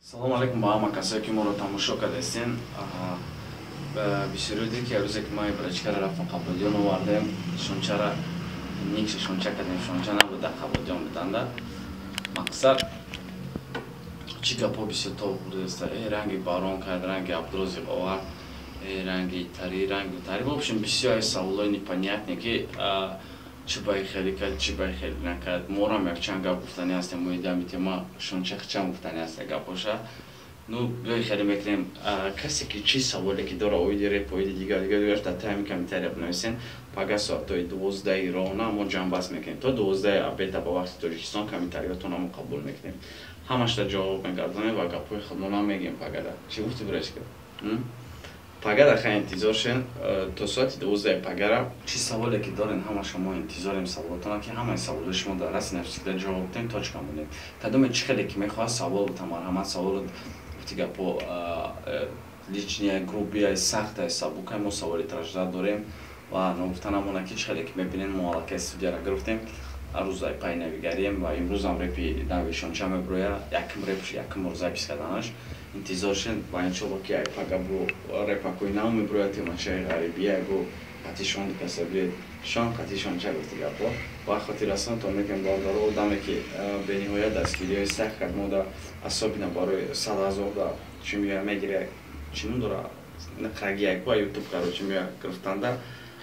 Салом алейкум ба ҳама касое ки моро тамошо кардастен. Бисёрӣ ки рӯзе ки ма брачкара рафтам қаблодиён овардем, шончара никша шонча кардем, шонча набуда қаблодиён буданда. Мақсад чӣ гапҳо бисёр товуқ будааст. Ранги барон кард, ранги Абдурозиқ овард, ранги тари, ранги тари. В общем бисёр саволои непонятне ки чӣ баи хеле кард, чӣ баи хеле накард. Морам якчанд гап гуфтанӣ ҳастем, моидами тема шонча чанд гуфтанӣ ҳаст гапоша. Ну биёи хеле мекунем касе ки чӣ саволе ки дора оиди реп, оиди дигар дар тайми комментария бинависен. Пага соатои 12 рона мо ҷамъбаст мекунем. То 12 обеда ба вақти Тоҷикистон комментариётонро мо қабул мекунем. Ҳамашро ҷавоб мегардонем ва гапҳои худмона мегем пагада. Чӣ гуфти брачка? Пагада ха интизор шен то соати 12 пагара. Чӣ саволе ки дорен ҳама шумо интизорем саволотона ки ҳамаи саволои шумо дар асli навшида ҷавоб дем то чиқа монем. Кадоме чӣ хеле ки мехоҳад савол бутам марҳамат саволо гуфти гапо личния грубия сахта сабука мо саволи тражда дорем ва ногуфтана мона ки чӣ хеле ки мебинем мо аллакай студияро гирифтем. Рӯзай пай навигарием ва имрӯзам репи нави шонча меброя якм репш якм запис карданаш. Интизор шен ва иншолло ки ай пага бо репа кои нав меброя темашаи ғарибия го қати шон дикасабиет шон қати шонча гуфти гапо ва хотиррасон то мекунем балдаро одаме ки бениҳоят дастгириҳои сахт кард мо да асобина барои 100 000 да чӣ мегӯям мегиря чиму дора қагияк ба ютуб карочи мея гирифтанда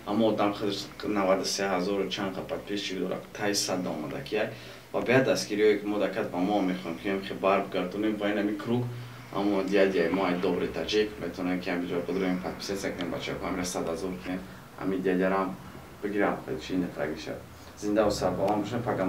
аммо одам 93 000 чанд қа подписчик дора таи 100 да омада кияк ва беяд дастгириҳое ки мо дакат ба мо мехоҳем ки мехи барб гардонем ва инами круг аммо дядя мой добрый таджик метонем ки ҳамиҷо подроем подписаться кунем бачаҳо ҳамира 100 000 кунем ҳами дядярам бигирам чӣ не фрагиша зинда ва сарбаланд бошем пага